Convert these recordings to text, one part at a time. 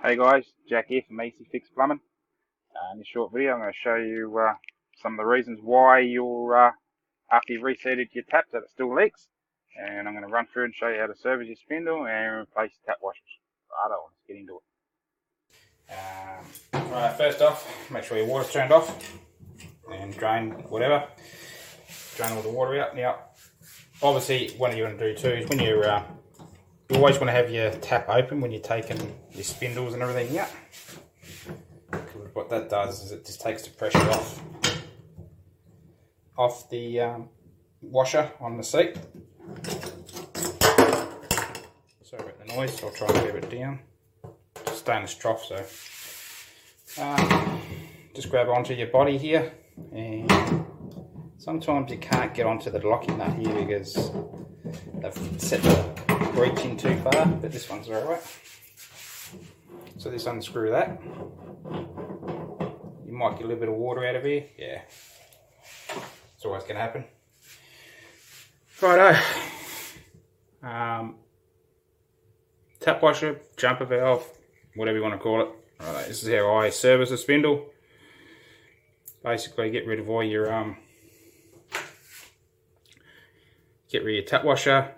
Hey guys, Jack here from Easy Fix Plumbing. In this short video I'm going to show you some of the reasons why after you've reseated your taps that it still leaks. And I'm going to run through and show you how to service your spindle and replace tap washers. Righto, let's get into it. Right, first off, make sure your water's turned off and drain whatever. Drain all the water out. Now, obviously what you're going to do too is when you always want to have your tap open when you're taking your spindles and everything out. What that does is it just takes the pressure off the washer on the seat. Sorry about the noise, I'll try and leave it down. Stainless trough, so just grab onto your body here, and sometimes you can't get onto the locking nut here because they've set the breech in too far, but this one's alright. So just unscrew that. You might get a little bit of water out of here. Yeah, it's always going to happen. Righto. Tap washer, jumper valve, whatever you want to call it. Right, this is how I service a spindle. Basically, get rid of all your tap washer.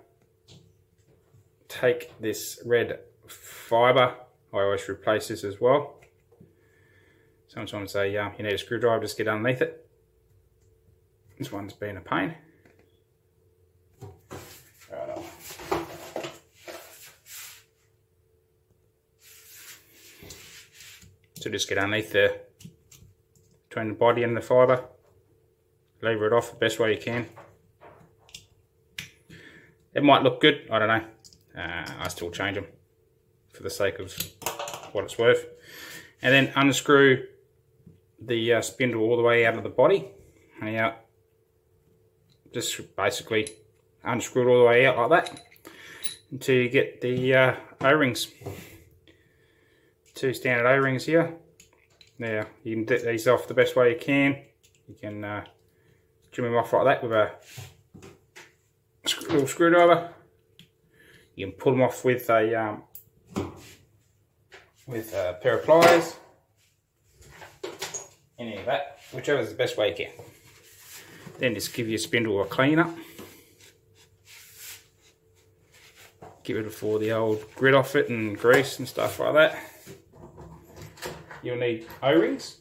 Take this red fibre. I always replace this as well. Sometimes you need a screwdriver, just get underneath it. This one's been a pain. Right on. So just get underneath there, between the body and the fibre. Lever it off the best way you can. It might look good, I don't know. I still change them for the sake of what it's worth. And then unscrew the spindle all the way out of the body. Now, just basically unscrew it all the way out like that until you get the O-rings. Two standard O-rings here. Now, you can get these off the best way you can. You can trim them off like that with a little screwdriver. You can pull them off with a pair of pliers. Any of that, whichever is the best way you can. Then just give your spindle a clean up. Get rid of all the old grit off it and grease and stuff like that. You'll need O-rings.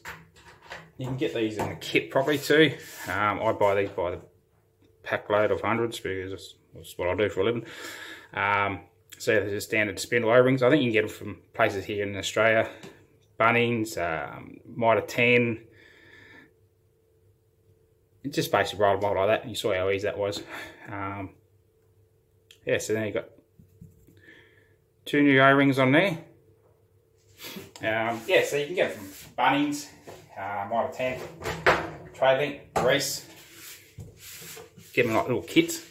You can get these in the kit probably too. I buy these by the pack load of hundreds because that's what I do for a living. So there's a standard spindle O-rings. I think you can get them from places here in Australia. Bunnings, Mitre 10. Just basically roll them out like that. You saw how easy that was. Yeah, so then you've got two new O-rings on there. Yeah, so you can get them from Bunnings, Mitre 10, Trade Link, Grease. Get them like little kits.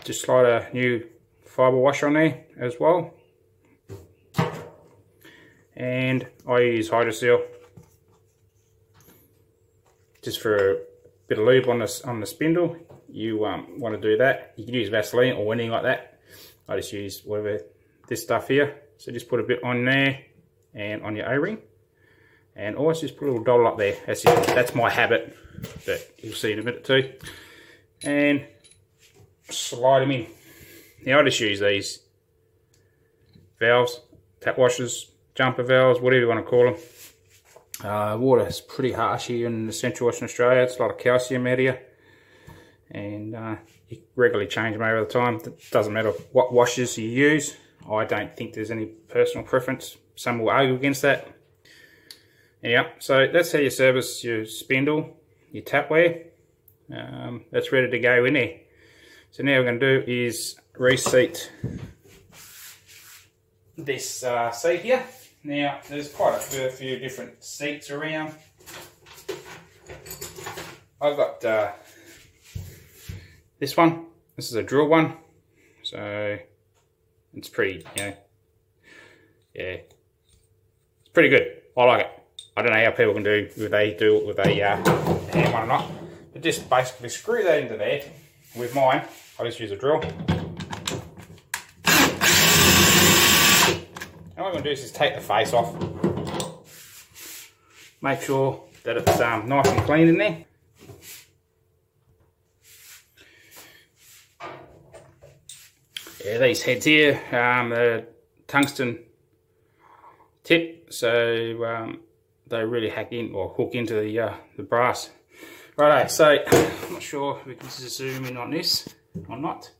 Just slide a new fibre washer on there as well. And I use Hydroseal just for a bit of lube on the spindle. You want to do that. You can use Vaseline or anything like that. I just use whatever this stuff here. So just put a bit on there and on your O-ring, and always just put a little doll up there. That's my habit, but you'll see in a minute too. And slide them in. Now I just use these valves, tap washers, jumper valves, whatever you want to call them. Water is pretty harsh here in the central Western Australia. It's a lot of calcium out here, and you regularly change them over the time. It doesn't matter what washers you use. I don't think there's any personal preference. Some will argue against that. Yeah, so that's how you service your spindle, your tapware. That's ready to go in there. So now what we're going to do is reseat this seat here. Now there's quite a few different seats around. I've got this one. This is a drill one, so it's pretty, yeah, it's pretty good. I like it. I don't know how people can do if they do it with a hand one or not, but just basically screw that into there. With mine, I just use a drill. Now what we're going to do is just take the face off. Make sure that it's nice and clean in there. Yeah, these heads here, the tungsten tip, so they really hack in or hook into the brass. Righto, so I'm not sure if we can just zoom in on this or not.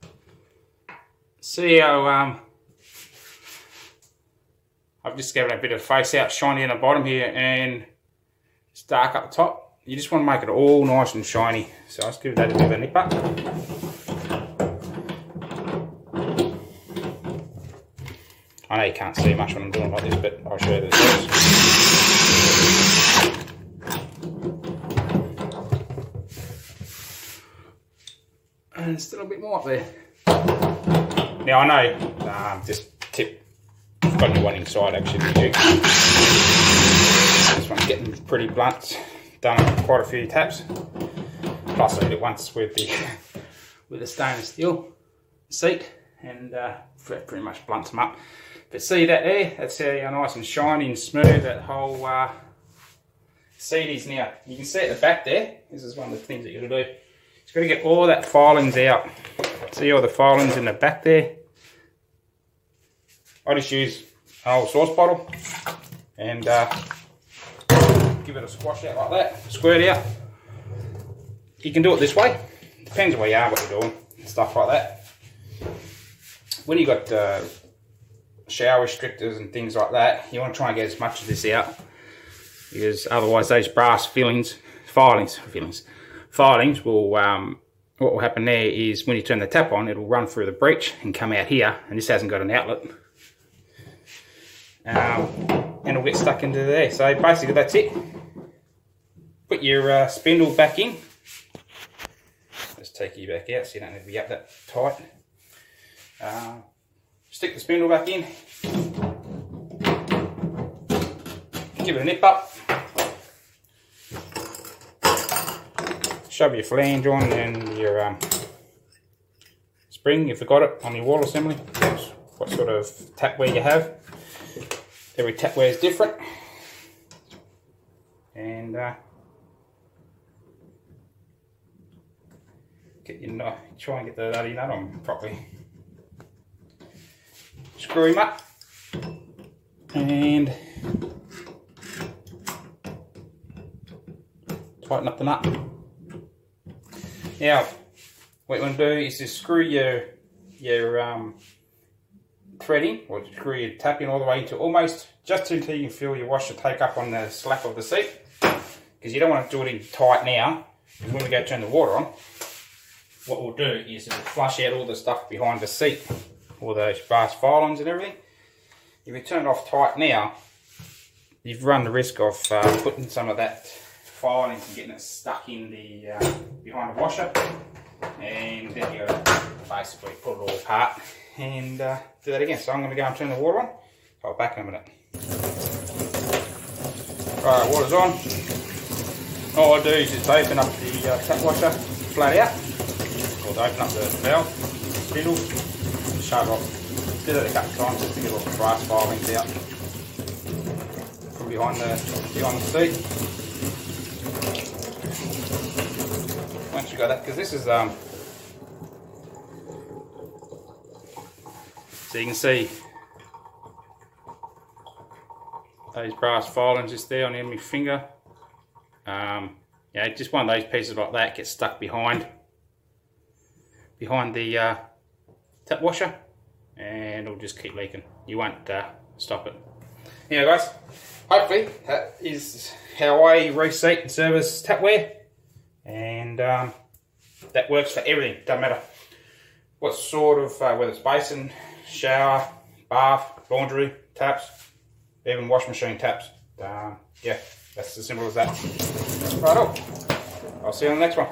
See how I've just given a bit of face out, shiny in the bottom here, and it's dark up the top. You just want to make it all nice and shiny. So I'll just give that a bit of a nip up. I know you can't see much when I'm doing like this, but I'll show you the steps. And still a bit more up there. Now I know this tip has got a new one inside actually. This one's getting pretty blunt. Done quite a few taps. Plus I did it once with the stainless steel seat, and pretty much blunts them up. But see that there? That's how nice and shiny and smooth that whole seat is now. You can see at the back there. This is one of the things that you're going to do. Just got to get all that filings out. See all the filings in the back there? I just use an old sauce bottle and give it a squash out like that. Squirt out. You can do it this way. Depends where you are, what you're doing, stuff like that. When you got shower restrictors and things like that, you want to try and get as much of this out, because otherwise those brass filings will what will happen there is when you turn the tap on, it'll run through the breech and come out here, and this hasn't got an outlet, and it'll get stuck into there. So basically that's it. Put your spindle back in. Let's take you back out so you don't need to be up that tight. Stick the spindle back in, give it a nip up, shove your flange on and your spring if you've got it on your wall assembly. That's what sort of tapware you have. Every tapware is different, and try and get the nutty nut on properly. Screw him up and tighten up the nut. Now what you want to do is just screw your thread in, or screw your tap in all the way into almost just until you can feel your washer take up on the slack of the seat, because you don't want to do it in tight now, because when we go turn the water on, what we'll do is it'll flush out all the stuff behind the seat, all those brass filings and everything. If you turn it off tight now, you've run the risk of putting some of that filing and getting it stuck in the behind the washer, and then you got to basically pull it all apart and do that again. So I'm going to go and turn the water on. I'll back in a minute. Right, water's on. All I do is just open up the tap washer flat out, or open up the valve, spindle, shove off. Do that a couple of times just to get all the brass filings out from behind the seat. Once you got that, because this is so you can see those brass filings just there on the end of my finger. Yeah, just one of those pieces like that gets stuck behind the tap washer, and it'll just keep leaking. You won't stop it. Anyway guys, hopefully that is how I reseat and service tapware, and that works for everything. Doesn't matter what sort of, whether it's basin, shower, bath, laundry, taps, even wash machine taps. Yeah, that's as simple as that. Right up. I'll see you on the next one.